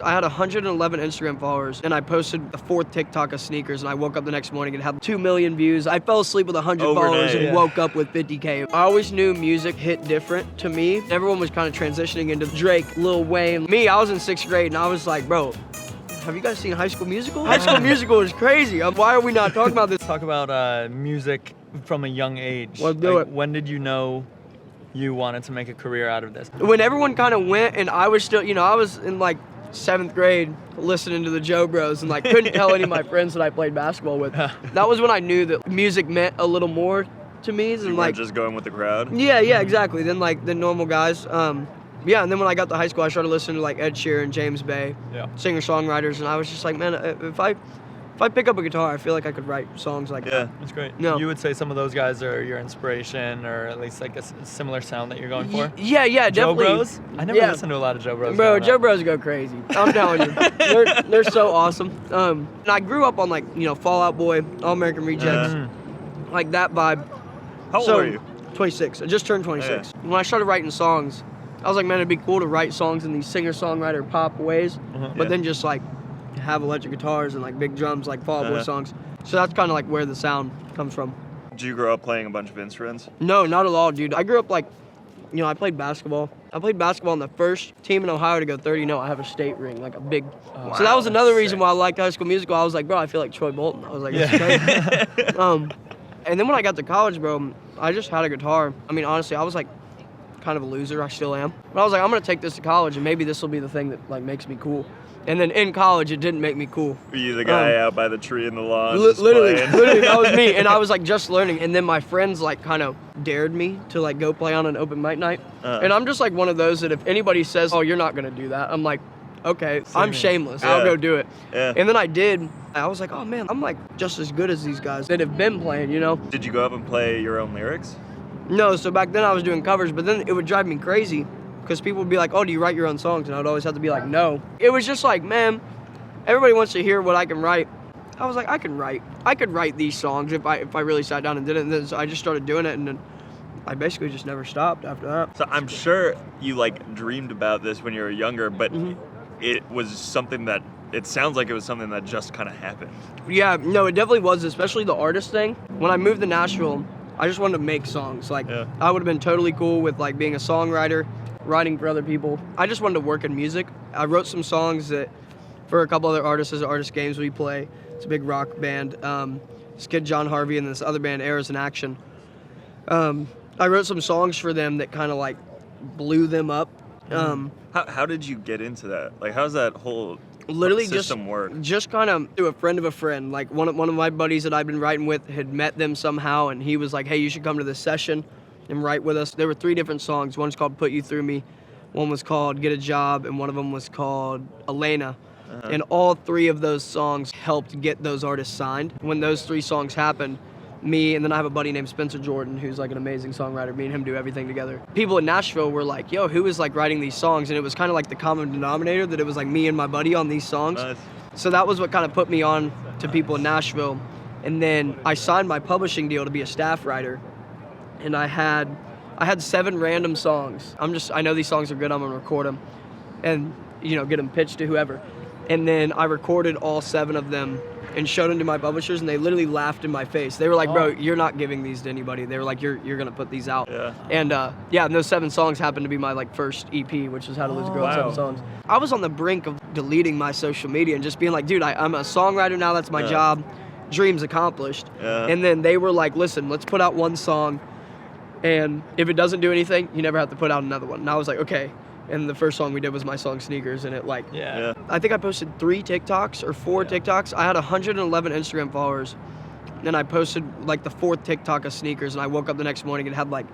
I had 111 Instagram followers, and I posted the 4th TikTok of sneakers, and I woke up the next morning and had 2 million views. I fell asleep with 100 followers and woke up with 50K. I always knew music hit different to me. Everyone was kind of transitioning into Drake, Lil Wayne. Me, I was in 6th grade, and I was like, bro, have you guys seen High School Musical? High School Musical is crazy. Why are we not talking about this? Talk about music from a young age. Let's do it. When did you know you wanted to make a career out of this? When everyone kind of went, and I was still, I was in like 7th grade listening to the Joe Bros and like couldn't tell any of my friends that I played basketball with. That was when I knew that music meant a little more to me than you like just going with the crowd. Yeah, exactly. Than like the normal guys. And then when I got to high school, I started listening to like Ed Sheeran, James Bay, singer-songwriters, and I was just like, man, if I pick up a guitar, I feel like I could write songs like that. Yeah, that's great. No. You would say some of those guys are your inspiration, or at least like a similar sound that you're going for? Yeah, Joe definitely. Bros? I never listened to a lot of Joe Bros. Bro, Joe Bros go crazy. I'm telling you. They're so awesome. And I grew up on like, Fall Out Boy, All American Rejects, like that vibe. How old are you? 26. I just turned 26. When I started writing songs, I was like, man, it'd be cool to write songs in these singer-songwriter pop ways, but then just like have electric guitars and like big drums like Fall Out Boy songs. So that's kind of like where the sound comes from. Did you grow up playing a bunch of instruments? No, not at all, dude. I grew up like, I played basketball. I played basketball on the first team in Ohio to go 30-0. I have a state ring, like a big. So that was another reason why I liked High School Musical. I was like, bro, I feel like Troy Bolton. I was like, this is crazy. And then when I got to college, bro, I just had a guitar. I mean, honestly, I was like kind of a loser. I still am. But I was like, I'm gonna take this to college, and maybe this will be the thing that like makes me cool. And then in college, it didn't make me cool. Were you the guy out by the tree in the lawn? Literally, that was me. And I was like just learning. And then my friends like kind of dared me to like go play on an open mic night. And I'm just like one of those that if anybody says, oh, you're not gonna do that, I'm like, okay, I'm shameless. I'll go do it. And then I did. I was like, oh man, I'm like just as good as these guys that have been playing, Did you go up and play your own lyrics? No, so back then I was doing covers, but then it would drive me crazy because people would be like, oh, do you write your own songs? And I would always have to be like, no. It was just like, man, everybody wants to hear what I can write. I was like, I can write. I could write these songs if I really sat down and did it. And then so I just started doing it, and then I basically just never stopped after that. So I'm sure you like dreamed about this when you were younger, but it was something that, it sounds like it was something that just kind of happened. Yeah, no, it definitely was, especially the artist thing. When I moved to Nashville, I just wanted to make songs. Like, I would have been totally cool with like being a songwriter, writing for other people. I just wanted to work in music. I wrote some songs that for a couple other artists as Artist Games we play. It's a big rock band. This kid John Harvey and this other band Errors in Action. I wrote some songs for them that kind of like blew them up. How did you get into that? Like, how's that whole system work? Just kind of through a friend of a friend. Like one of my buddies that I'd been writing with had met them somehow, and he was like, hey, you should come to this session and write with us. There were 3 different songs. One's called Put You Through Me, one was called Get a Job, and one of them was called Elena. And all 3 of those songs helped get those artists signed. When those 3 songs happened, me, and then I have a buddy named Spencer Jordan, who's like an amazing songwriter. Me and him do everything together. People in Nashville were like, yo, who is like writing these songs? And it was kind of like the common denominator that it was like me and my buddy on these songs. So that was what kind of put me on to people in Nashville. And then I signed my publishing deal to be a staff writer. And I had 7 random songs. I know these songs are good, I'm gonna record them and, get them pitched to whoever. And then I recorded all 7 of them and showed them to my publishers, and they literally laughed in my face. They were like, bro, you're not giving these to anybody. They were like, you're gonna put these out. And and those 7 songs happened to be my like first EP, which was How to Lose a Girl in 7 Songs. I was on the brink of deleting my social media and just being like, dude, I'm a songwriter now, that's my job, dreams accomplished. And then they were like, listen, let's put out 1 song, and if it doesn't do anything, you never have to put out another one. And I was like, okay. And the first song we did was my song Sneakers, and it like, I think I posted 3 TikToks or 4 TikToks. I had 111 Instagram followers, and I posted like the 4th TikTok of Sneakers, and I woke up the next morning and had like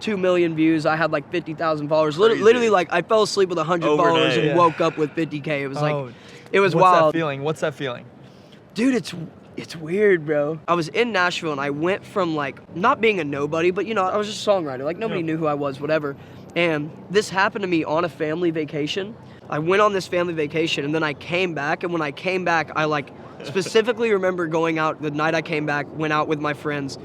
2 million views. I had like 50,000 followers. Literally, like I fell asleep with 100 followers and woke up with 50K. It was like, it was wild. What's that feeling? Dude, it's weird, bro. I was in Nashville, and I went from like not being a nobody, but I was just a songwriter. Like nobody knew who I was, whatever. And this happened to me on a family vacation. I went on this family vacation, and then I came back, and when I came back, I like specifically remember going out the night I came back, went out with my friends,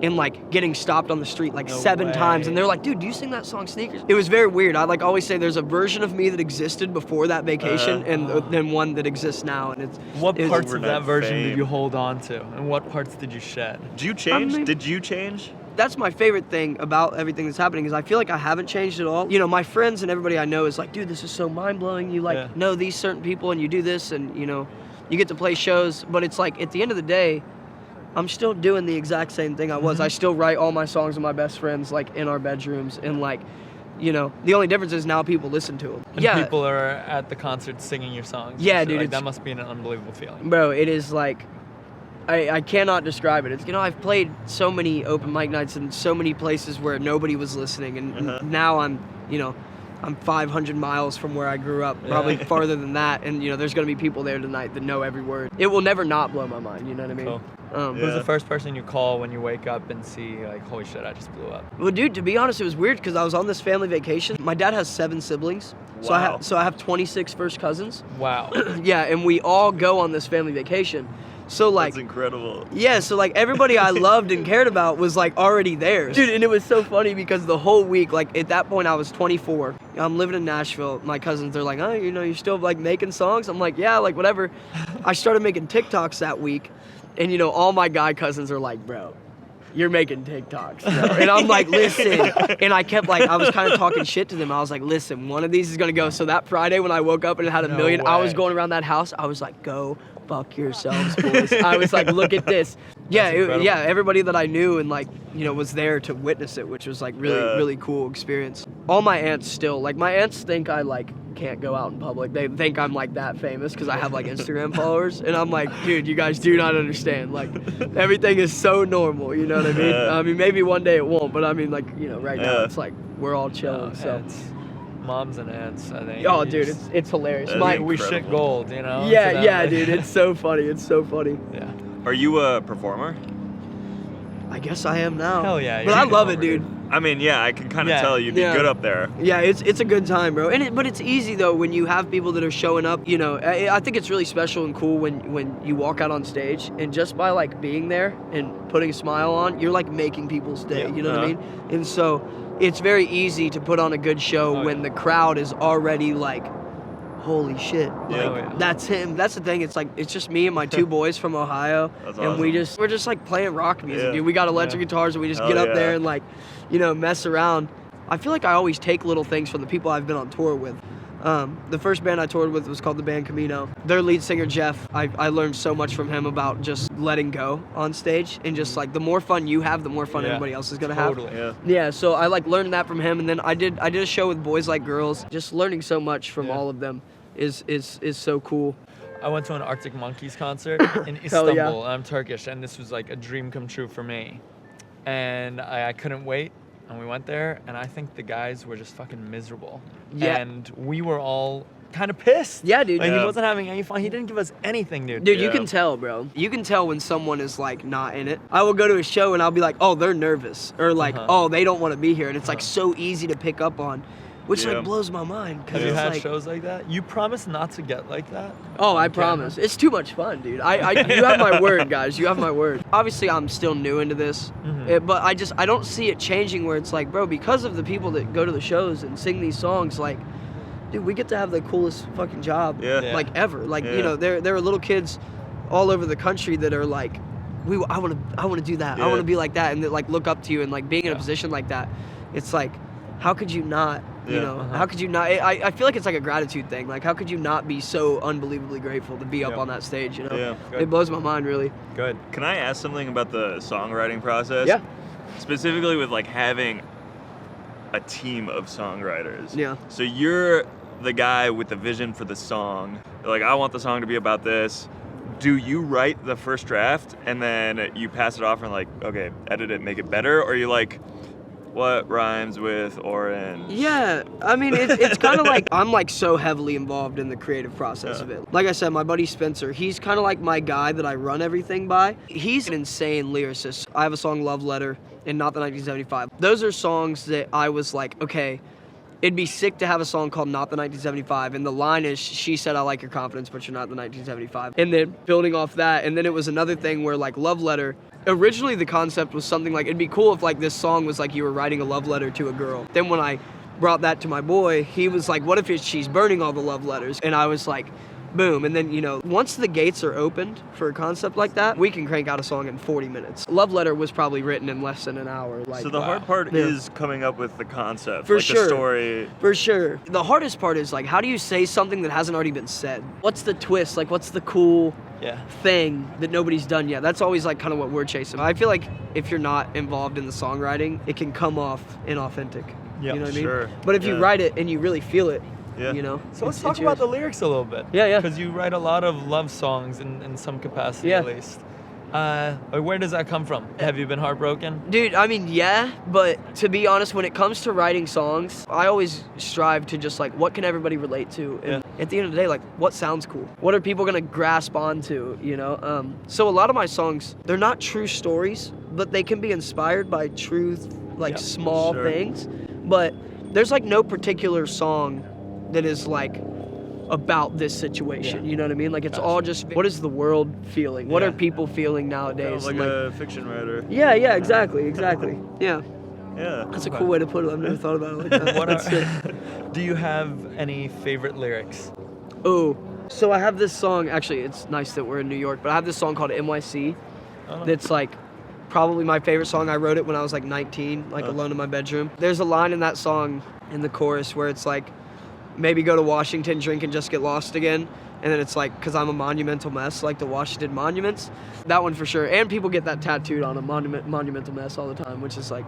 and like getting stopped on the street like No 7 times, way. and they're like, dude, do you sing that song Sneakers? It was very weird. I like always say there's a version of me that existed before that vacation and then one that exists now, and What it's parts of that overnight version fame. did you hold on to, and what parts did you shed? Did you change? I mean- Did you change? That's my favorite thing about everything that's happening is I feel like I haven't changed at all. You know, my friends and everybody I know is like, dude, this is so mind-blowing. You like know these certain people and you do this and, you know, you get to play shows. But it's like, at the end of the day, I'm still doing the exact same thing I was. I still write all my songs with my best friends, like, in our bedrooms. And, like, you know, the only difference is now people listen to them. And people are at the concert singing your songs. Yeah, So, dude, like, it's- that must be an unbelievable feeling. Bro, it is like, I cannot describe it. It's, you know, I've played so many open mic nights in so many places where nobody was listening, and now I'm, you know, I'm 500 miles from where I grew up, probably farther than that, and you know, there's gonna be people there tonight that know every word. It will never not blow my mind. You know what I mean? Cool. Who's the first person you call when you wake up and see like, holy shit, I just blew up? Well, dude, to be honest, it was weird because I was on this family vacation. My dad has 7 siblings, so Wow. I have 26 first cousins. Wow. Yeah, and we all go on this family vacation. So like, That's incredible. yeah, so like everybody I loved and cared about was like already there. Dude, and it was so funny because the whole week, like at that point I was 24. I'm living in Nashville. My cousins, they're like, oh, you know, you're still like making songs? I'm like, yeah, like whatever. I started making TikToks that week, and you know, all my guy cousins are like, bro, you're making TikToks, bro. And I'm like, listen. And I kept like, I was kind of talking shit to them. I was like, listen, one of these is gonna go. So that Friday when I woke up and it had a No million, I was way. going around that house. I was like, go fuck yourselves, boys. I was like, look at this. Yeah, That's incredible. yeah. Everybody that I knew and like, you know, was there to witness it, which was like really cool experience. All my aunts still, like my aunts think I like can't go out in public. They think I'm like that famous because I have like Instagram followers, and I'm like, dude, you guys do not understand. Like everything is so normal. You know what I mean? I mean, maybe one day it won't, but I mean, like, you know, right now it's like we're all chilling. So. Aunts. Moms and aunts, I think. Oh, dude, it's hilarious. That's My, we shit gold, you know? yeah, to them. yeah, dude, it's so funny. It's so funny. Yeah. Are you a performer? I guess I am now. Hell yeah, But you're I a love it, performer, dude. I mean, yeah, I can kind of Yeah. tell you'd be Yeah. good up there. Yeah, it's a good time, bro. But it's easy though when you have people that are showing up. You know, I think it's really special and cool when you walk out on stage and just by like being there and putting a smile on, you're like making people's day. Yeah. You know what I mean? And so it's very easy to put on a good show when the crowd is already like, holy shit, like Yeah. that's him. That's the thing. It's like it's just me and my 2 boys from Ohio, That's and awesome. we're just like playing rock music, Yeah. dude. We got electric guitars and we just Hell get up yeah. there and like, you know, mess around. I feel like I always take little things from the people I've been on tour with. The first band I toured with was called the band Camino. Their lead singer Jeff, I learned so much from him about just letting go on stage and just like the more fun you have, the more fun everybody else is gonna have. Totally. Yeah. Yeah, so I like learned that from him, and then I did a show with Boys Like Girls. Just learning so much from all of them is so cool. I went to an Arctic Monkeys concert in Hell yeah. Istanbul. I'm Turkish, and this was like a dream come true for me. And I couldn't wait, and we went there, and I think the guys were just fucking miserable. Yeah. And we were all kind of pissed. Yeah, dude. Like, Yeah. he wasn't having any fun. He didn't give us anything, dude. Dude, you Yeah. can tell, bro. You can tell when someone is like not in it. I will go to a show and I'll be like, oh, they're nervous, or like, oh, they don't want to be here, and it's like so easy to pick up on, which Yeah. like blows my mind. 'Cause Have you it's had like, shows like that? You promise not to get like that? Oh, I on camera? promise. It's too much fun, dude. You have my word, guys. You have my word. Obviously, I'm still new into this, but I don't see it changing where it's like, bro, because of the people that go to the shows and sing these songs, like, dude, we get to have the coolest fucking job, Yeah. Yeah. like ever. Like, Yeah. you know, there are little kids all over the country that are like, I want to do that. I Yeah. want to be like that, and that like look up to you, and like being in a Yeah. position like that, it's like, how could you not? You Yeah. know, how could you not? I feel like it's like a gratitude thing. Like, how could you not be so unbelievably grateful to be up Yeah. on that stage? You know, Yeah. it blows my mind, really. Good. Can I ask something about the songwriting process? Yeah. Specifically with like having a team of songwriters. Yeah. So you're the guy with the vision for the song. You're like, I want the song to be about this. Do you write the first draft and then you pass it off and like, okay, edit it, make it better? Or are you like, what rhymes with orange? Yeah, I mean, it's kind of like I'm like so heavily involved in the creative process of it. Like I said, my buddy Spencer, he's kind of like my guy that I run everything by. He's an insane lyricist. I have a song, Love Letter, and Not the 1975. Those are songs that I was like, okay, it'd be sick to have a song called Not the 1975, and the line is, she said, I like your confidence, but you're not the 1975. And then building off that, and then it was another thing where like Love Letter, originally the concept was something like, it'd be cool if like this song was like you were writing a love letter to a girl. Then when I brought that to my boy, he was like, what if she's burning all the love letters? And I was like, boom. And then, you know, once the gates are opened for a concept like that, we can crank out a song in 40 minutes. Love Letter was probably written in less than an hour. Like, so the hard part is coming up with the concept, for like sure. the story. For sure. The hardest part is like, how do you say something that hasn't already been said? What's the twist? Like, what's the cool thing that nobody's done yet? That's always like kind of what we're chasing. I feel like if you're not involved in the songwriting, it can come off inauthentic. Yeah, you know what I mean? Sure. But if you write it and you really feel it, you know. So let's talk about the lyrics a little bit. Yeah. Because you write a lot of love songs in some capacity at least. Where does that come from? Have you been heartbroken? Dude, I mean, yeah, but to be honest, when it comes to writing songs, I always strive to just like, what can everybody relate to? And at the end of the day, like, what sounds cool? What are people gonna grasp onto, you know? So a lot of my songs, they're not true stories, but they can be inspired by truth, like small things. But there's like no particular song that is like about this situation, you know what I mean? Like it's all just, what is the world feeling? What are people feeling nowadays? Kind of like a fiction writer. Yeah, exactly. Yeah. Yeah. That's a cool way to put it. I've never thought about it like that. Do you have any favorite lyrics? Oh, so I have this song, actually it's nice that we're in New York, but I have this song called NYC that's like probably my favorite song. I wrote it when I was like 19, like alone in my bedroom. There's a line in that song in the chorus where it's like, maybe go to Washington, drink and just get lost again. And then it's like, cause I'm a monumental mess, like the Washington monuments. That one for sure. And people get that tattooed on a monumental mess all the time, which is like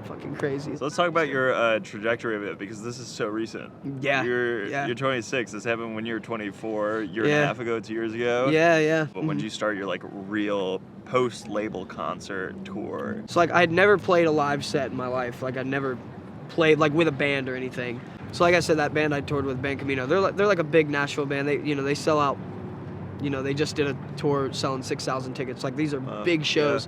fucking crazy. So let's talk about your trajectory of it, because this is so recent. Yeah. You're 26. This happened when you were 24, year and a half ago, 2 years ago. Yeah. But when did you start your like real post-label concert tour? So like I'd never played a live set in my life. Like I'd never played like with a band or anything. So like I said, that band I toured with, Band Camino, they're like a big Nashville band. They sell out, they just did a tour selling 6,000 tickets. Like these are big shows.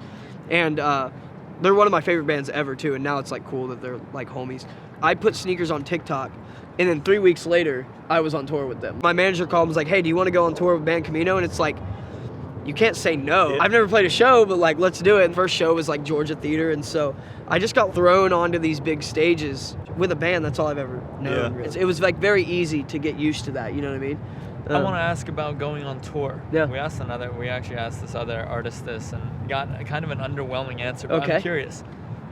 And they're one of my favorite bands ever too, and now it's like cool that they're like homies. I put Sneakers on TikTok, and then 3 weeks later, I was on tour with them. My manager called and was like, hey, do you want to go on tour with Band Camino? And it's like, you can't say no. I've never played a show, but like, let's do it. And first show was like Georgia Theater, and so I just got thrown onto these big stages with a band. That's all I've ever known. Yeah. It was like very easy to get used to that, you know what I mean? I want to ask about going on tour. Yeah. We actually asked this other artist this and got kind of an underwhelming answer, but I'm curious.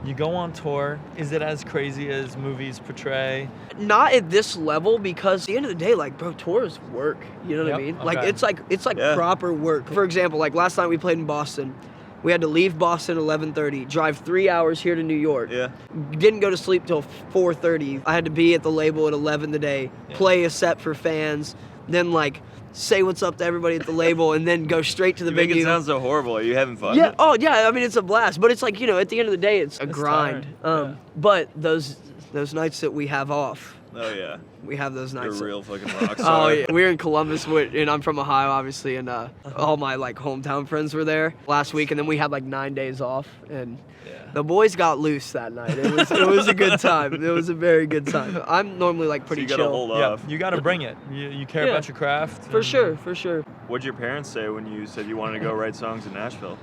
You go on tour, is it as crazy as movies portray? Not at this level, because at the end of the day, like, bro, tours work, you know what I mean? Okay. Like, it's like proper work. For example, like last night we played in Boston. We had to leave Boston at 11:30, drive 3 hours here to New York. Yeah. Didn't go to sleep till 4:30. I had to be at the label at 11 today, play a set for fans, then like say what's up to everybody at the label, and then go straight to the venue. Make it sound so horrible. Are you having fun? Yeah. Oh yeah. I mean, it's a blast, but it's like, at the end of the day, it's a grind. But those nights that we have off. Oh yeah. We have those nights. You're a real fucking rock star. Oh yeah. We're in Columbus, and I'm from Ohio, obviously, and all my like hometown friends were there last week, and then we had like 9 days off, and the boys got loose that night. It was a good time. It was a very good time. I'm normally like pretty so you gotta chill. hold off. You gotta bring it. You care about your craft. For sure. What'd your parents say when you said you wanted to go write songs in Nashville?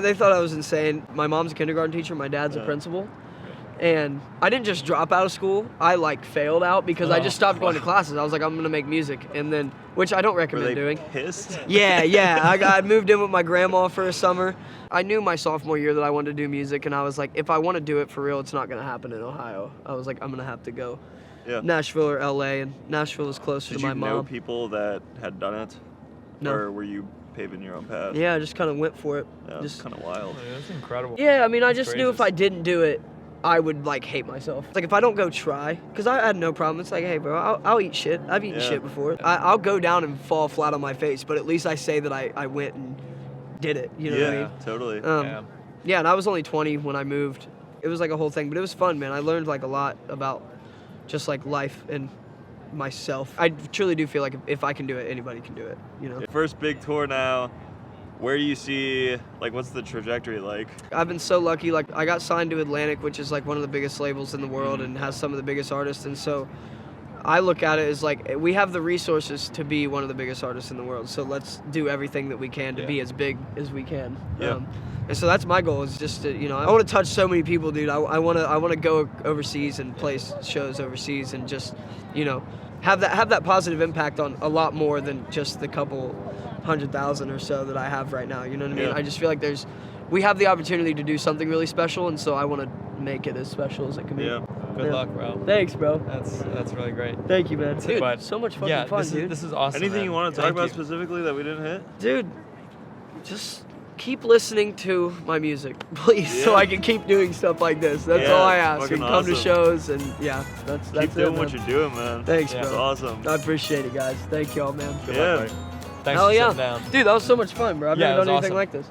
They thought I was insane. My mom's a kindergarten teacher. My dad's a principal. And I didn't just drop out of school. I like failed out because I just stopped going to classes. I was like, I'm gonna make music, and then, which I don't recommend Were they doing. Pissed? Yeah. I moved in with my grandma for a summer. I knew my sophomore year that I wanted to do music, and I was like, if I want to do it for real, it's not gonna happen in Ohio. I was like, I'm gonna have to go Nashville or LA, and Nashville is closer to my mom. Did you know people that had done it? No. Or were you paving your own path? Yeah, I just kind of went for it. Yeah, just kind of wild. That's incredible. Yeah, I mean, I just knew if I didn't do it, I would like hate myself. Like if I don't go try, because I had no problem. It's like, hey bro, I'll eat shit. I've eaten shit before. I'll go down and fall flat on my face, but at least I say that I went and did it. You know what I mean? Totally. Yeah, and I was only 20 when I moved. It was like a whole thing, but it was fun, man. I learned like a lot about just like life and myself. I truly do feel like if I can do it, anybody can do it, you know? First big tour now. where do you see, like, what's the trajectory like? I've been so lucky. Like, I got signed to Atlantic, which is like one of the biggest labels in the world and has some of the biggest artists. And so I look at it as like, we have the resources to be one of the biggest artists in the world. So let's do everything that we can to be as big as we can. Yeah. And so that's my goal, is just to, you know, I want to touch so many people, dude. I want to go overseas and play shows overseas and just, you know, have that positive impact on a lot more than just the couple 100,000 or so that I have right now. You know what I mean? Yeah. I just feel like we have the opportunity to do something really special, and so I want to make it as special as it can be. Yeah. Good luck, bro. Thanks, bro. That's really great. Thank you, man. Dude, But, so much fucking fun, dude. This is awesome. Anything man. you want to talk Thank about you. specifically that we didn't hit? Dude, just keep listening to my music, please, so Yeah. I can keep doing stuff like this. That's Yeah, all I ask. fucking And come to awesome. shows, and yeah, that's Keep it, doing man. what you're doing, man. Thanks, Yeah. bro. It's awesome. I appreciate it, guys. Thank y'all, man. Good Yeah. luck, buddy. Thanks Hell for yeah. sitting down. Dude, that was so much fun, bro. I've Yeah, never it done was anything awesome. like this.